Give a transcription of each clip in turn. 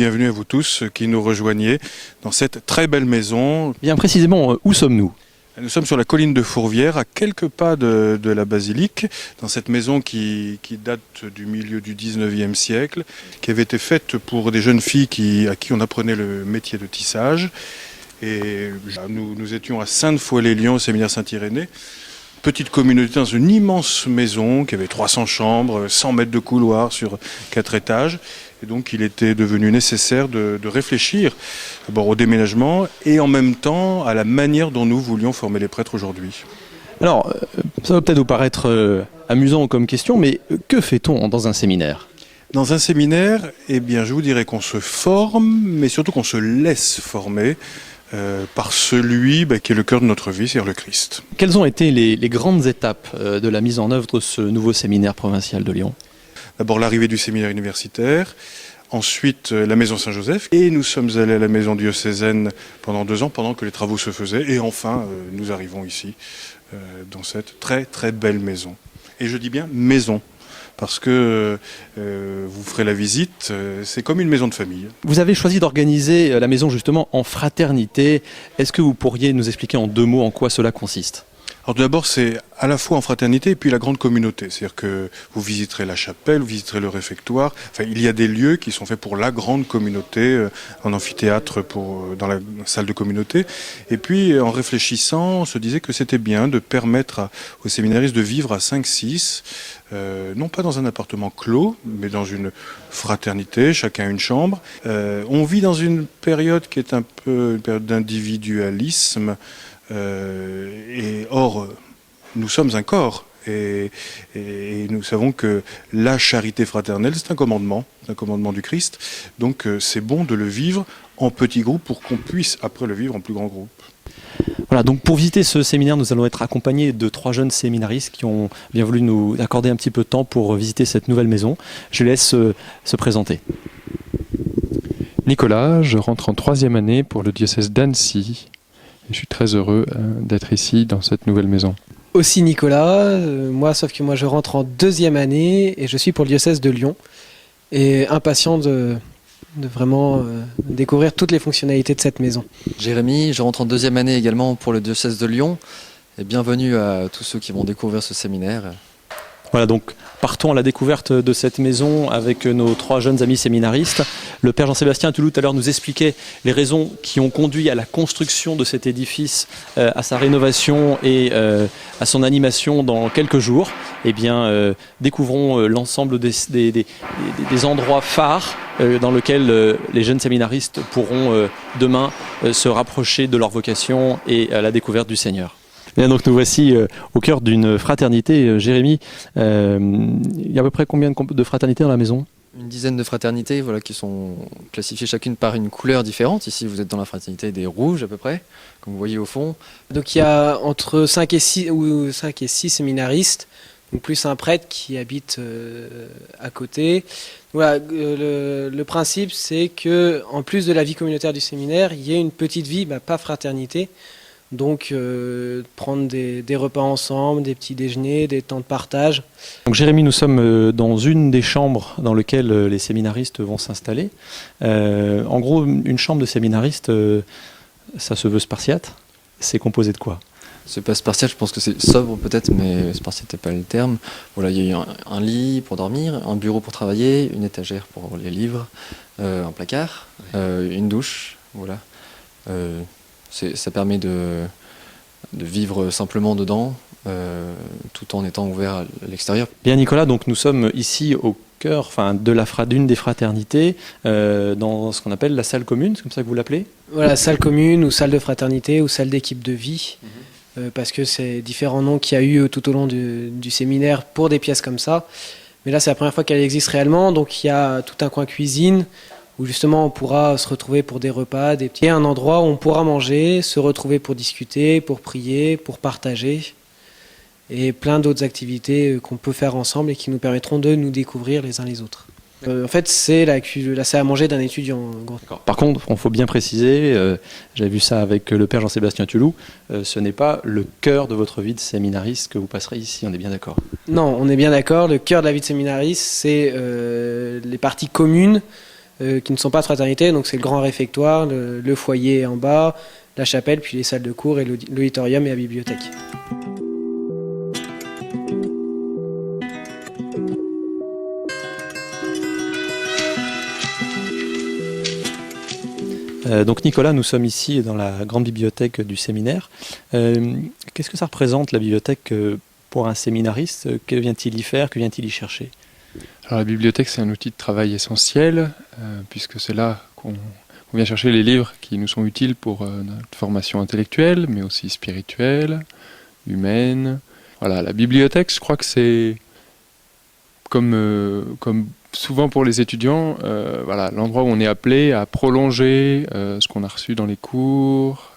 bienvenue à vous tous qui nous rejoignez dans cette très belle maison. Bien précisément, où sommes-nous ? Nous sommes sur la colline de Fourvière, à quelques pas de la basilique, dans cette maison qui date du milieu du 19e siècle, qui avait été faite pour des jeunes filles à qui on apprenait le métier de tissage. Et nous étions à Sainte-Foy-les-Lyons, au séminaire Saint-Irénée. Petite communauté dans une immense maison qui avait 300 chambres, 100 mètres de couloir sur 4 étages. Et donc il était devenu nécessaire de réfléchir d'abord au déménagement et en même temps à la manière dont nous voulions former les prêtres aujourd'hui. Alors, ça va peut-être vous paraître amusant comme question, mais que fait-on dans un séminaire ? Dans un séminaire, eh bien, je vous dirais qu'on se forme, mais surtout qu'on se laisse former par celui qui est le cœur de notre vie, c'est-à-dire le Christ. Quelles ont été les grandes étapes de la mise en œuvre de ce nouveau séminaire provincial de Lyon ? D'abord l'arrivée du séminaire universitaire, ensuite la maison Saint-Joseph, et nous sommes allés à la maison diocésaine pendant 2 ans, pendant que les travaux se faisaient, et enfin nous arrivons ici, dans cette très très belle maison. Et je dis bien maison, parce que vous ferez la visite, c'est comme une maison de famille. Vous avez choisi d'organiser la maison justement en fraternité. Est-ce que vous pourriez nous expliquer en 2 mots en quoi cela consiste ? Alors tout d'abord, c'est à la fois en fraternité et puis la grande communauté. C'est-à-dire que vous visiterez la chapelle, vous visiterez le réfectoire. Enfin, il y a des lieux qui sont faits pour la grande communauté, en amphithéâtre dans la salle de communauté. Et puis, en réfléchissant, on se disait que c'était bien de permettre aux séminaristes de vivre à 5-6, non pas dans un appartement clos, mais dans une fraternité, chacun une chambre. On vit dans une période qui est un peu une période d'individualisme. Et or, nous sommes un corps et nous savons que la charité fraternelle, c'est un commandement du Christ. Donc c'est bon de le vivre en petits groupes pour qu'on puisse après le vivre en plus grand groupe. Voilà, donc pour visiter ce séminaire, nous allons être accompagnés de 3 jeunes séminaristes qui ont bien voulu nous accorder un petit peu de temps pour visiter cette nouvelle maison. Je les laisse se présenter. Nicolas, je rentre en 3e année pour le diocèse d'Annecy. Je suis très heureux d'être ici, dans cette nouvelle maison. Aussi Nicolas, sauf que moi je rentre en 2e année et je suis pour le diocèse de Lyon. Et impatient de vraiment découvrir toutes les fonctionnalités de cette maison. Jérémy, je rentre en 2e année également pour le diocèse de Lyon. Et bienvenue à tous ceux qui vont découvrir ce séminaire. Voilà, donc partons à la découverte de cette maison avec nos 3 jeunes amis séminaristes. Le père Jean-Sébastien Toulouse tout à l'heure nous expliquait les raisons qui ont conduit à la construction de cet édifice, à sa rénovation et à son animation dans quelques jours. Eh bien, découvrons l'ensemble des endroits phares dans lesquels les jeunes séminaristes pourront demain se rapprocher de leur vocation et à la découverte du Seigneur. Bien, donc nous voici au cœur d'une fraternité. Jérémy, il y a à peu près combien de fraternités dans la maison ? Une dizaine de fraternités qui sont classifiées chacune par une couleur différente. Ici, vous êtes dans la fraternité des rouges à peu près, comme vous voyez au fond. Donc il y a entre 5 et 6 séminaristes, donc plus un prêtre qui habite à côté. Voilà, le principe, c'est que en plus de la vie communautaire du séminaire, il y a une petite vie, pas fraternité. Donc prendre des repas ensemble, des petits déjeuners, des temps de partage. Donc Jérémy, nous sommes dans une des chambres dans lesquelles les séminaristes vont s'installer. En gros, une chambre de séminariste, ça se veut spartiate. C'est composé de quoi ? C'est pas spartiate, je pense que c'est sobre peut-être, mais spartiate n'est pas le terme. Voilà, il y a un lit pour dormir, un bureau pour travailler, une étagère pour les livres, un placard, une douche, voilà. Ça permet de vivre simplement dedans, tout en étant ouvert à l'extérieur. Bien Nicolas, donc nous sommes ici au cœur d'une des fraternités, dans ce qu'on appelle la salle commune, c'est comme ça que vous l'appelez ? Voilà, salle commune ou salle de fraternité ou salle d'équipe de vie, parce que c'est différents noms qu'il y a eu tout au long du séminaire pour des pièces comme ça. Mais là, c'est la première fois qu'elle existe réellement, donc il y a tout un coin cuisine, où justement on pourra se retrouver pour des repas, et un endroit où on pourra manger, se retrouver pour discuter, pour prier, pour partager, et plein d'autres activités qu'on peut faire ensemble et qui nous permettront de nous découvrir les uns les autres. En fait, c'est la salle à manger d'un étudiant. Par contre, il faut bien préciser, j'avais vu ça avec le père Jean-Sébastien Toulouse, ce n'est pas le cœur de votre vie de séminariste que vous passerez ici, on est bien d'accord ? Non, on est bien d'accord, le cœur de la vie de séminariste, c'est les parties communes, qui ne sont pas de fraternité. Donc c'est le grand réfectoire, le foyer en bas, la chapelle, puis les salles de cours et l'auditorium et la bibliothèque. Donc Nicolas, nous sommes ici dans la grande bibliothèque du séminaire. Qu'est-ce que ça représente la bibliothèque pour un séminariste? Que vient-il y faire? Que vient-il y chercher? Alors la bibliothèque, c'est un outil de travail essentiel, puisque c'est là qu'on vient chercher les livres qui nous sont utiles pour notre formation intellectuelle, mais aussi spirituelle, humaine. Voilà, la bibliothèque, je crois que c'est comme souvent pour les étudiants, voilà, l'endroit où on est appelé à prolonger ce qu'on a reçu dans les cours,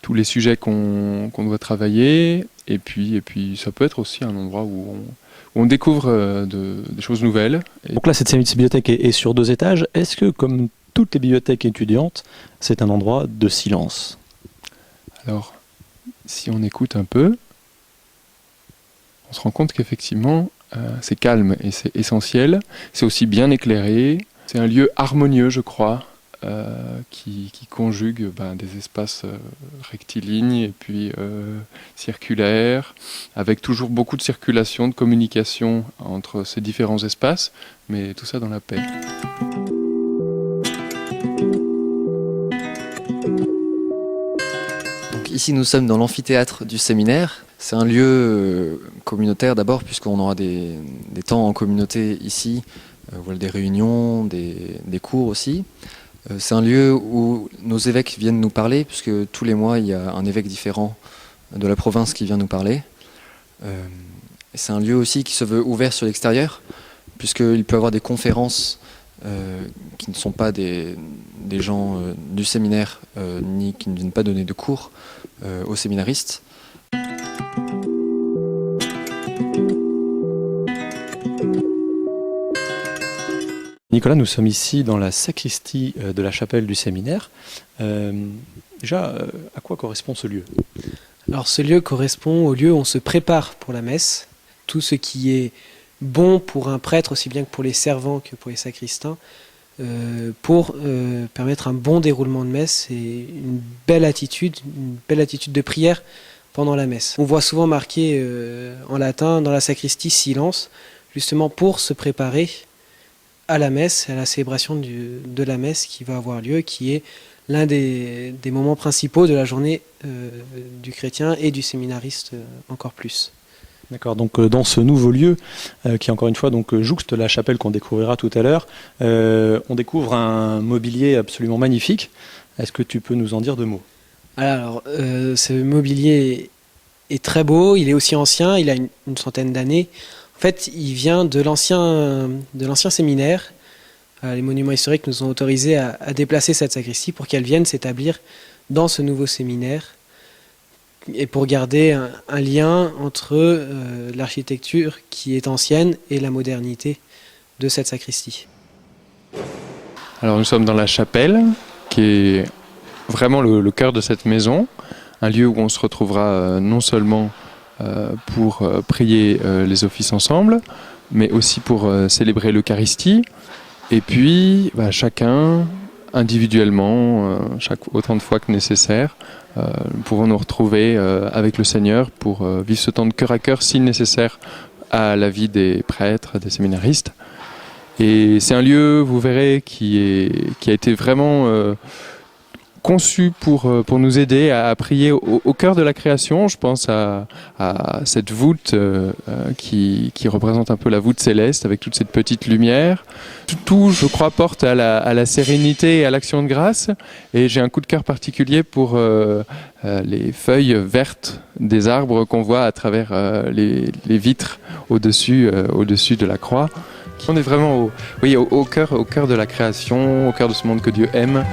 tous les sujets qu'on doit travailler, et puis ça peut être aussi un endroit où on découvre des choses nouvelles. Donc là, cette bibliothèque est sur 2 étages. Est-ce que, comme toutes les bibliothèques étudiantes, c'est un endroit de silence? Alors, si on écoute un peu, on se rend compte qu'effectivement, c'est calme et c'est essentiel. C'est aussi bien éclairé. C'est un lieu harmonieux, je crois, qui conjugue des espaces rectilignes et puis circulaires, avec toujours beaucoup de circulation, de communication entre ces différents espaces, mais tout ça dans la paix. Donc ici, nous sommes dans l'amphithéâtre du séminaire. C'est un lieu communautaire d'abord, puisqu'on aura des temps en communauté ici, voilà, des réunions, des cours aussi. C'est un lieu où nos évêques viennent nous parler, puisque tous les mois, il y a un évêque différent de la province qui vient nous parler. C'est un lieu aussi qui se veut ouvert sur l'extérieur, puisqu'il peut y avoir des conférences qui ne sont pas des gens du séminaire, ni qui ne viennent pas donner de cours aux séminaristes. Nicolas, nous sommes ici dans la sacristie de la chapelle du séminaire. Déjà, à quoi correspond ce lieu? Alors ce lieu correspond au lieu où on se prépare pour la messe. Tout ce qui est bon pour un prêtre, aussi bien que pour les servants que pour les sacristains, pour permettre un bon déroulement de messe et une belle attitude de prière pendant la messe. On voit souvent marqué en latin dans la sacristie silence, justement pour se préparer à la messe, à la célébration de la messe qui va avoir lieu, qui est l'un des moments principaux de la journée du chrétien et du séminariste encore plus. D'accord, donc dans ce nouveau lieu, qui encore une fois donc, jouxte la chapelle qu'on découvrira tout à l'heure, on découvre un mobilier absolument magnifique. Est-ce que tu peux nous en dire 2 mots? Alors, ce mobilier est très beau, il est aussi ancien, il a une centaine d'années. En fait, il vient de l'ancien séminaire. Les monuments historiques nous ont autorisé à déplacer cette sacristie pour qu'elle vienne s'établir dans ce nouveau séminaire et pour garder un lien entre l'architecture qui est ancienne et la modernité de cette sacristie. Alors nous sommes dans la chapelle, qui est vraiment le cœur de cette maison, un lieu où on se retrouvera non seulement pour prier les offices ensemble, mais aussi pour célébrer l'Eucharistie. Et puis, chacun, individuellement, autant de fois que nécessaire, nous pourrons nous retrouver avec le Seigneur pour vivre ce temps de cœur à cœur, si nécessaire, à la vie des prêtres, des séminaristes. Et c'est un lieu, vous verrez, qui a été vraiment conçu pour nous aider à prier au cœur de la création. Je pense à cette voûte qui représente un peu la voûte céleste avec toute cette petite lumière. Tout, je crois, porte à la sérénité et à l'action de grâce. Et j'ai un coup de cœur particulier pour les feuilles vertes des arbres qu'on voit à travers les vitres au-dessus de la croix. On est vraiment au cœur de la création, au cœur de ce monde que Dieu aime.